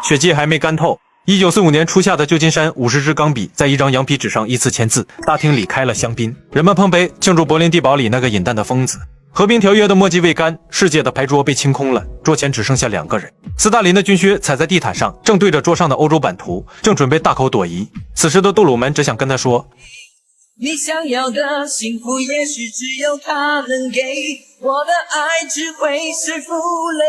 血迹还没干透。1945年初夏的旧金山，50支钢笔在一张羊皮纸上依次签字，大厅里开了香槟，人们碰杯庆祝柏林地堡里那个饮弹的疯子。和平条约的墨迹未干，世界的牌桌被清空了，桌前只剩下2个人。斯大林的军靴踩在地毯上，正对着桌上的欧洲版图，正准备大口朵颐。此时的杜鲁门只想跟他说：你想要的幸福也许只有他能给，我的爱只会是负累。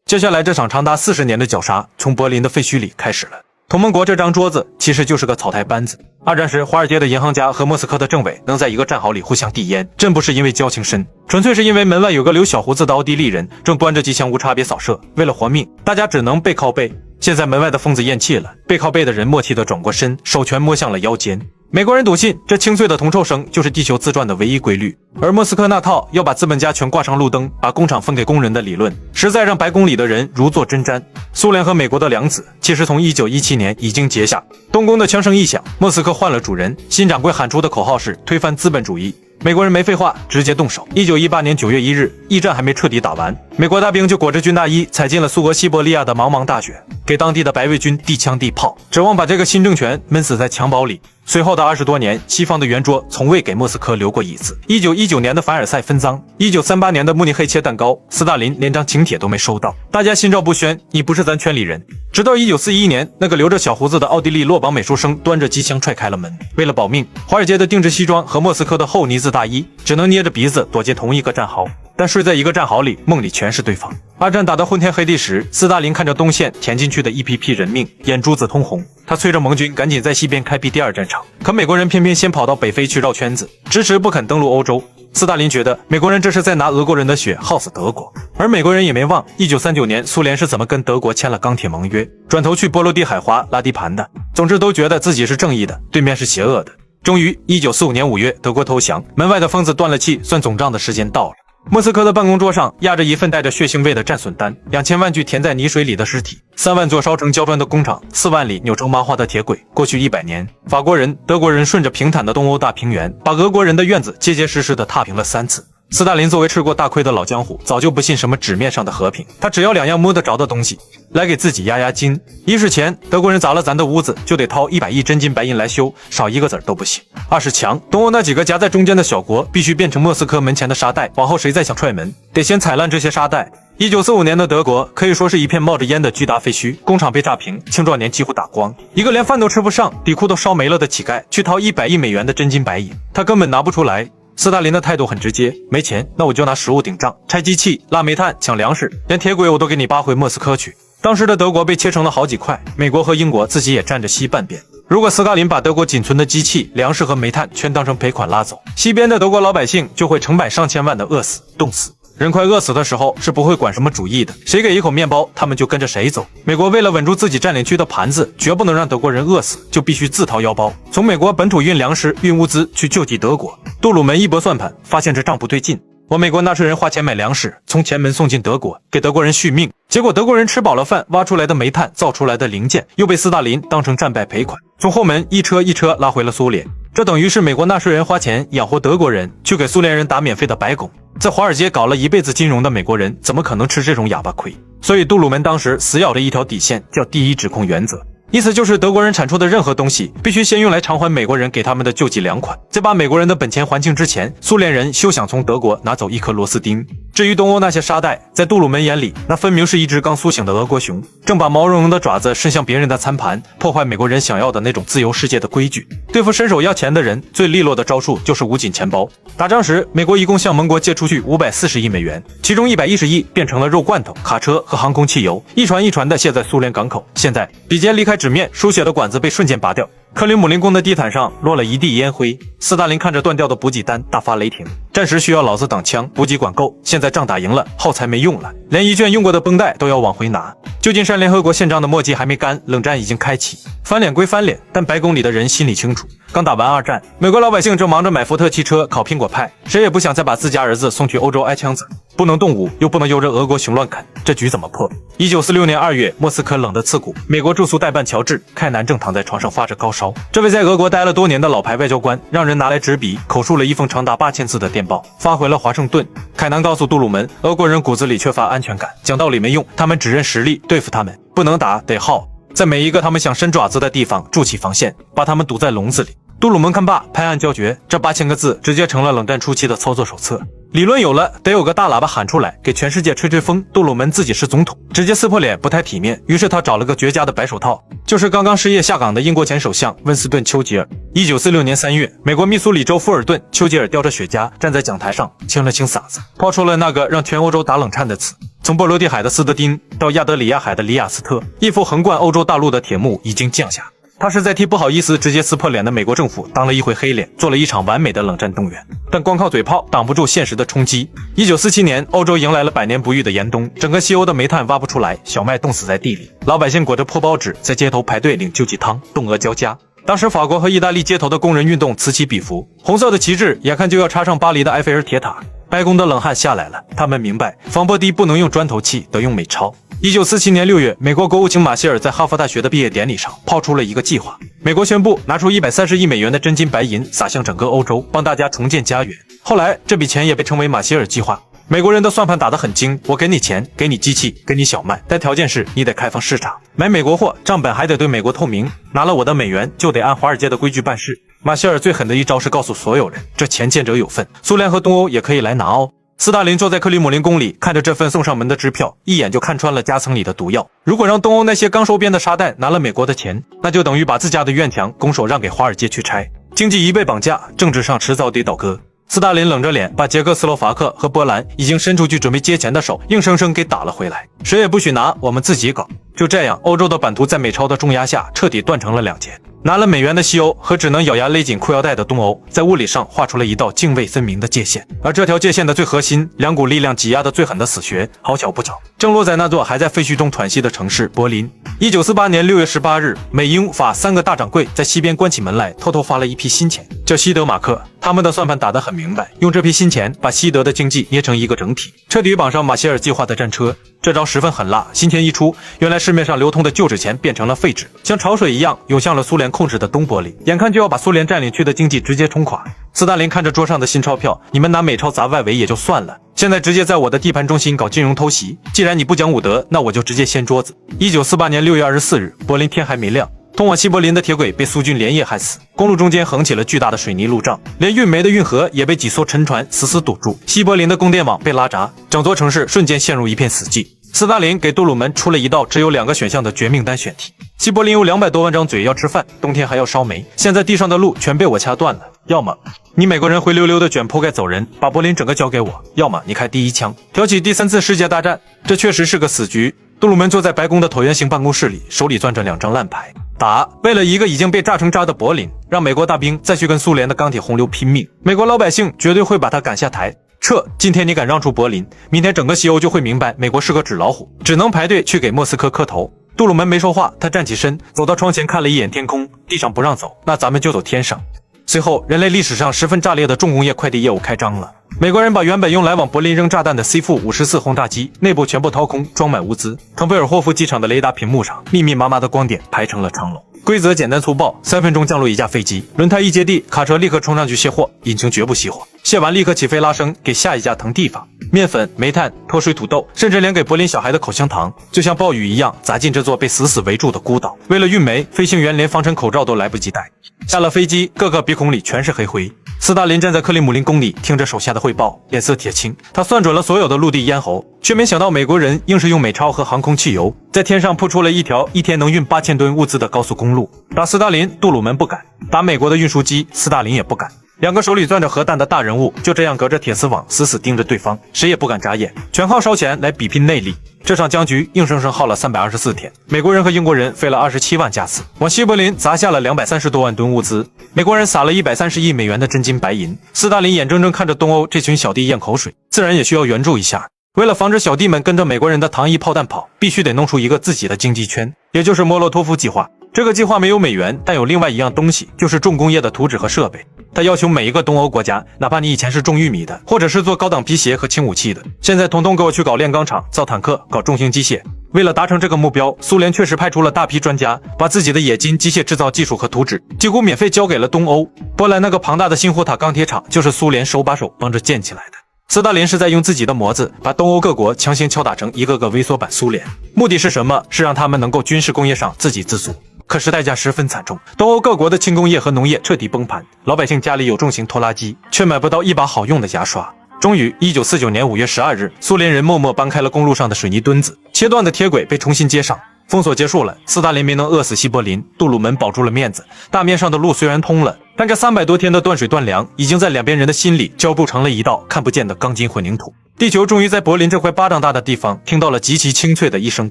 接下来这场长达40年的绞杀从柏林的废墟里开始了。同盟国这张桌子其实就是个草台班子。二战时，华尔街的银行家和莫斯科的政委能在一个战壕里互相递烟，真不是因为交情深，纯粹是因为门外有个留小胡子的奥地利人正端着机枪无差别扫射，为了活命，大家只能背靠背。现在门外的疯子咽气了，背靠背的人默契地转过身，手拳摸向了腰间。美国人笃信这清脆的铜臭声就是地球自转的唯一规律，而莫斯科那套要把资本家全挂上路灯，把工厂分给工人的理论，实在让白宫里的人如坐针毡。苏联和美国的梁子其实从1917年已经结下，动工的枪声一响，莫斯科换了主人，新掌柜喊出的口号是推翻资本主义。美国人没废话，直接动手。1918年9月1日，一战还没彻底打完，美国大兵就裹着军大衣踩进了苏俄西伯利亚的茫茫大雪，给当地的白卫军递枪递炮，指望把这个新政权闷死在襁褓里。随后的20多年，西方的圆桌从未给莫斯科留过椅子。1919年的凡尔赛分赃，1938年的慕尼黑切蛋糕，斯大林连张请帖都没收到，大家心照不宣，你不是咱圈里人。直到1941年，那个留着小胡子的奥地利落榜美术生端着机枪踹开了门。为了保命，华尔街的定制西装和莫斯科的厚呢子大衣只能捏着鼻子躲进同一个战壕，但睡在一个战壕里，梦里全是对方。二战打得昏天黑地时，斯大林看着东线填进去的一批批人命，眼珠子通红。他催着盟军赶紧在西边开辟第2战场，可美国人偏偏先跑到北非去绕圈子，迟迟不肯登陆欧洲。斯大林觉得美国人这是在拿俄国人的血耗死德国，而美国人也没忘1939年苏联是怎么跟德国签了钢铁盟约，转头去波罗的海滑拉地盘的。总之都觉得自己是正义的，对面是邪恶的。终于1945年5月，德国投降，门外的疯子断了气，算总账的时间到了。莫斯科的办公桌上压着一份带着血腥味的战损单，2000万具填在泥水里的尸体，3万座烧成焦砖的工厂，4万里扭成麻花的铁轨。过去100年，法国人、德国人顺着平坦的东欧大平原，把俄国人的院子结结实实地踏平了3次。斯大林作为吃过大亏的老江湖，早就不信什么纸面上的和平，他只要2样摸得着的东西来给自己压压惊。一是钱，德国人砸了咱的屋子，就得掏100亿真金白银来修，少一个子儿都不行。2是强，东欧那几个夹在中间的小国必须变成莫斯科门前的沙袋，往后谁再想踹门，得先踩烂这些沙袋。1945年的德国可以说是一片冒着烟的巨大废墟，工厂被炸平，青壮年几乎打光，一个连饭都吃不上，底裤都烧没了的乞丐去掏100亿美元的真金白银，他根本拿不出来。斯大林的态度很直接，没钱那我就拿食物顶账，拆机器、拉煤炭、抢粮食，连铁轨我都给你扒回莫斯科去。当时的德国被切成了好几块，美国和英国自己也占着西半边。如果斯大林把德国仅存的机器、粮食和煤炭全当成赔款拉走，西边的德国老百姓就会成百上千万的饿死、冻死。人快饿死的时候是不会管什么主义的，谁给一口面包他们就跟着谁走。美国为了稳住自己占领区的盘子，绝不能让德国人饿死，就必须自掏腰包，从美国本土运粮食、运物资去救济德国。杜鲁门一拨算盘，发现这账不对劲，我美国纳税人花钱买粮食，从前门送进德国，给德国人续命，结果德国人吃饱了饭，挖出来的煤炭、造出来的零件又被斯大林当成战败赔款，从后门一车一车拉回了苏联。这等于是美国纳税人花钱养活德国人，去给苏联人打免费的白工。在华尔街搞了一辈子金融的美国人，怎么可能吃这种哑巴亏？所以杜鲁门当时死咬着一条底线，叫第一指控原则。意思就是德国人产出的任何东西必须先用来偿还美国人给他们的救济粮款，在把美国人的本钱还清之前，苏联人休想从德国拿走一颗螺丝钉。至于东欧那些沙袋，在杜鲁门眼里，那分明是一只刚苏醒的俄国熊，正把毛茸茸的爪子伸向别人的餐盘，破坏美国人想要的那种自由世界的规矩。对付伸手要钱的人，最利落的招数就是捂紧钱包。打仗时，美国一共向盟国借出去540亿美元，其中110亿变成了肉罐头、卡车和航空汽油，一船一船的卸在苏联港口。现在笔尖离开纸面，书写的管子被瞬间拔掉，克里姆林宫的地毯上落了一地烟灰。斯大林看着断掉的补给单，大发雷霆。战时需要老子挡枪，补给管够，现在仗打赢了，耗材没用了，连一卷用过的绷带都要往回拿。旧金山联合国宪章的墨迹还没干，冷战已经开启。翻脸归翻脸，但白宫里的人心里清楚，刚打完2战，美国老百姓正忙着买福特汽车、烤苹果派，谁也不想再把自家儿子送去欧洲挨枪子，不能动武，又不能由着俄国熊乱啃，这局怎么破？1946年2月，莫斯科冷得刺骨，美国驻苏代办乔治·凯南正躺在床上发着高烧。这位在俄国待了多年的老牌外交官，让人拿来纸笔口述了一封长达8000字的电报，发回了华盛顿。凯南告诉杜鲁门，俄国人骨子里缺乏安全感，讲道理没用，他们只认实力，对付他们不能打得耗，在每一个他们想伸爪子的地方筑起防线，把他们堵在笼子里。杜鲁门看罢，拍案叫绝，这8000个字直接成了冷战初期的操作手册。理论有了，得有个大喇叭喊出来，给全世界吹吹风。杜鲁门自己是总统，直接撕破脸不太体面，于是他找了个绝佳的白手套，就是刚刚失业下岗的英国前首相温斯顿·丘吉尔。1946年3月，美国密苏里州富尔顿，丘吉尔叼着雪茄站在讲台上，清了清嗓子，抛出了那个让全欧洲打冷颤的词。从波罗的海的斯德丁到亚得里亚海的里雅斯特，一副横贯欧洲大陆的铁幕已经降下。他是在替不好意思直接撕破脸的美国政府当了一回黑脸，做了一场完美的冷战动员。但光靠嘴炮挡不住现实的冲击。1947年，欧洲迎来了100年不遇的严冬，整个西欧的煤炭挖不出来，小麦冻死在地里，老百姓裹着破报纸在街头排队领救济汤，冻饿交加。当时法国和意大利街头的工人运动此起彼伏，红色的旗帜眼看就要插上巴黎的埃菲尔铁塔。白宫的冷汗下来了，他们明白防波堤不能用砖头砌，得用美钞。1947年6月，美国国务卿马歇尔在哈佛大学的毕业典礼上抛出了一个计划，美国宣布拿出130亿美元的真金白银撒向整个欧洲，帮大家重建家园。后来这笔钱也被称为马歇尔计划。美国人的算盘打得很精，我给你钱，给你机器，给你小麦，但条件是你得开放市场，买美国货，账本还得对美国透明，拿了我的美元就得按华尔街的规矩办事。马歇尔最狠的一招是告诉所有人，这钱见者有份，苏联和东欧也可以来拿哦。斯大林坐在克里姆林宫里，看着这份送上门的支票，一眼就看穿了夹层里的毒药。如果让东欧那些刚收编的沙袋拿了美国的钱，那就等于把自家的院墙拱手让给华尔街去拆，经济一被绑架，政治上迟早得倒戈。斯大林冷着脸把捷克斯洛伐克和波兰已经伸出去准备接钱的手硬生生给打了回来，谁也不许拿，我们自己搞。就这样，欧洲的版图在美钞的重压下彻底断成了2截。拿了美元的西欧和只能咬牙勒紧裤腰带的东欧，在物理上画出了一道泾渭分明的界限。而这条界限的最核心，两股力量挤压的最狠的死穴，好巧不巧，正落在那座还在废墟中喘息的城市柏林。1948年6月18日，美英法3个大掌柜在西边关起门来，偷偷发了一批新钱，叫西德马克。他们的算盘打得很明白，用这批新钱把西德的经济捏成一个整体，彻底绑上马歇尔计划的战车。这招十分狠辣，新钱一出，原来市面上流通的旧纸钱变成了废纸，像潮水一样涌向了苏联控制的东柏林，眼看就要把苏联占领区的经济直接冲垮。斯大林看着桌上的新钞票，你们拿美钞砸外围也就算了，现在直接在我的地盘中心搞金融偷袭，既然你不讲武德，那我就直接掀桌子。1948年6月24日，柏林天还没亮，通往西柏林的铁轨被苏军连夜焊死，公路中间横起了巨大的水泥路障，连运煤的运河也被几艘沉船死死堵住，西柏林的供电网被拉闸，整座城市瞬间陷入一片死寂。斯大林给杜鲁门出了一道只有2个选项的绝命单选题，西柏林有200多万张嘴要吃饭，冬天还要烧煤，现在地上的路全被我掐断了，要么你美国人灰溜溜的卷铺盖走人，把柏林整个交给我，要么你开第一枪，挑起第3次世界大战。这确实是个死局。杜鲁门坐在白宫的椭圆形办公室里，手里攥着2张烂牌，打为了一个已经被炸成渣的柏林，让美国大兵再去跟苏联的钢铁洪流拼命，美国老百姓绝对会把他赶下台。撤！今天你敢让出柏林，明天整个西欧就会明白美国是个纸老虎，只能排队去给莫斯科磕头。杜鲁门没说话，他站起身，走到窗前看了一眼天空，地上不让走，那咱们就走天上。随后，人类历史上十分炸裂的重工业快递业务开张了。美国人把原本用来往柏林扔炸弹的 C-54轰炸机内部全部掏空，装满物资。滕贝尔霍夫机场的雷达屏幕上，密密麻麻的光点排成了长龙。规则简单粗暴，3分钟降落一架飞机，轮胎一接地，卡车立刻冲上去卸货，引擎绝不熄火，卸完立刻起飞拉升，给下一架腾地方。面粉、煤炭、脱水土豆，甚至连给柏林小孩的口香糖，就像暴雨一样砸进这座被死死围住的孤岛。为了运煤，飞行员连防尘口罩都来不及戴。下了飞机，个个鼻孔里全是黑灰。斯大林站在克里姆林宫里，听着手下的汇报，脸色铁青。他算准了所有的陆地咽喉，却没想到美国人硬是用美钞和航空汽油，在天上铺出了一条一天能运8000吨物资的高速公路。打斯大林，杜鲁门不敢；打美国的运输机，斯大林也不敢。2个手里攥着核弹的大人物就这样隔着铁丝网死死盯着对方，谁也不敢眨眼，全靠烧钱来比拼内力。这场僵局硬生生耗了324天，美国人和英国人费了27万架次，往西柏林砸下了230多万吨物资。美国人撒了130亿美元的真金白银，斯大林眼睁睁看着东欧这群小弟咽口水，自然也需要援助一下。为了防止小弟们跟着美国人的糖衣炮弹跑，必须得弄出一个自己的经济圈，也就是莫洛托夫计划。这个计划没有美元，但有另外一样东西，就是重工业的图纸和设备。他要求每一个东欧国家，哪怕你以前是种玉米的，或者是做高档皮鞋和轻武器的，现在统统给我去搞炼钢厂、造坦克、搞重型机械。为了达成这个目标，苏联确实派出了大批专家，把自己的冶金、机械制造技术和图纸几乎免费交给了东欧。波兰那个庞大的新火塔钢铁厂，就是苏联手把手帮着建起来的。斯大林是在用自己的模子，把东欧各国强行敲打成一个个微缩版苏联。目的是什么？是让他们能够军事工业上自给自足。可是代价十分惨重，东欧各国的轻工业和农业彻底崩盘，老百姓家里有重型拖拉机，却买不到一把好用的牙刷。终于，1949年5月12日，苏联人默默搬开了公路上的水泥墩子，切断的铁轨被重新接上。封锁结束了，斯大林没能饿死西柏林，杜鲁门保住了面子。大面上的路虽然通了，但这300多天的断水断粮，已经在两边人的心里浇筑成了一道看不见的钢筋混凝土。地球终于在柏林这块巴掌大的地方，听到了极其清脆的一声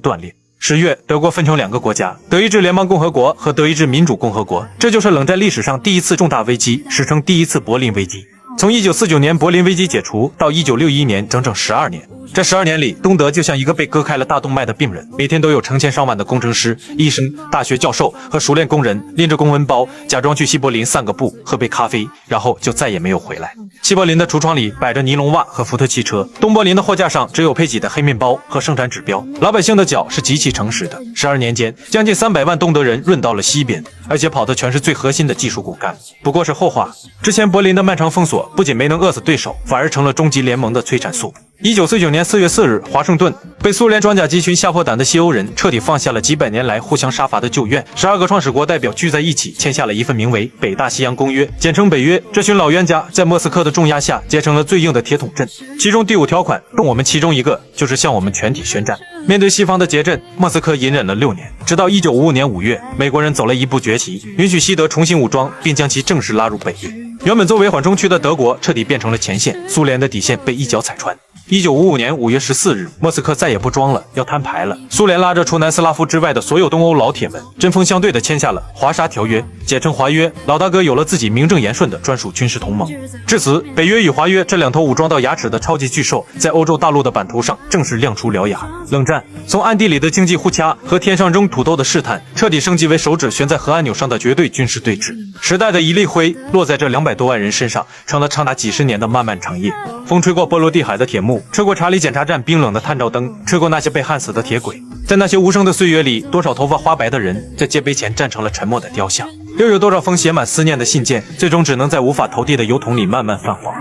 断裂。10月，德国分成2个国家，德意志联邦共和国和德意志民主共和国，这就是冷战历史上第一次重大危机，史称第一次柏林危机。从1949年柏林危机解除到1961年，整整12年。这12年里，东德就像一个被割开了大动脉的病人，每天都有成千上万的工程师、医生、大学教授和熟练工人拎着公文包，假装去西柏林散个步、喝杯咖啡，然后就再也没有回来。西柏林的橱窗里摆着尼龙袜和福特汽车，东柏林的货架上只有配给的黑面包和生产指标。老百姓的脚是极其诚实的。12年间，将近300万东德人润到了西边，而且跑的全是最核心的技术骨干。不过是后话。之前柏林的漫长封锁不仅没能饿死对手，反而成了终极联盟的催产素。1949年4月4日，华盛顿，被苏联装甲集群吓破胆的西欧人彻底放下了几百年来互相杀伐的旧怨。12个创始国代表聚在一起，签下了一份名为《北大西洋公约》，简称北约。这群老冤家在莫斯科的重压下结成了最硬的铁桶阵，其中第5条款动我们其中一个，就是向我们全体宣战。面对西方的结阵，莫斯科隐忍了6年，直到1955年5月，美国人走了一步崛起，允许西德重新武装，并将其正式拉入北约。原本作为缓冲区的德国彻底变成了前线，苏联的底线被一脚踩穿。1955年5月14日，莫斯科再也不装了，要摊牌了。苏联拉着除南斯拉夫之外的所有东欧老铁们，针锋相对地签下了华沙条约，简称华约。老大哥有了自己名正言顺的专属军事同盟。至此，北约与华约这2头武装到牙齿的超级巨兽，在欧洲大陆的版图上正式亮出獠牙。冷战从暗地里的经济互掐和天上扔土豆的试探，彻底升级为手指悬在核按钮上的绝对军事对峙。时代的一粒灰落在这200多万人身上，成了长达几十年的漫漫长夜。风吹过波罗的海的铁幕，吹过查理检查站冰冷的探照灯，吹过那些被焊死的铁轨。在那些无声的岁月里，多少头发花白的人在界碑前站成了沉默的雕像，又有多少封写满思念的信件，最终只能在无法投递的邮筒里慢慢泛黄。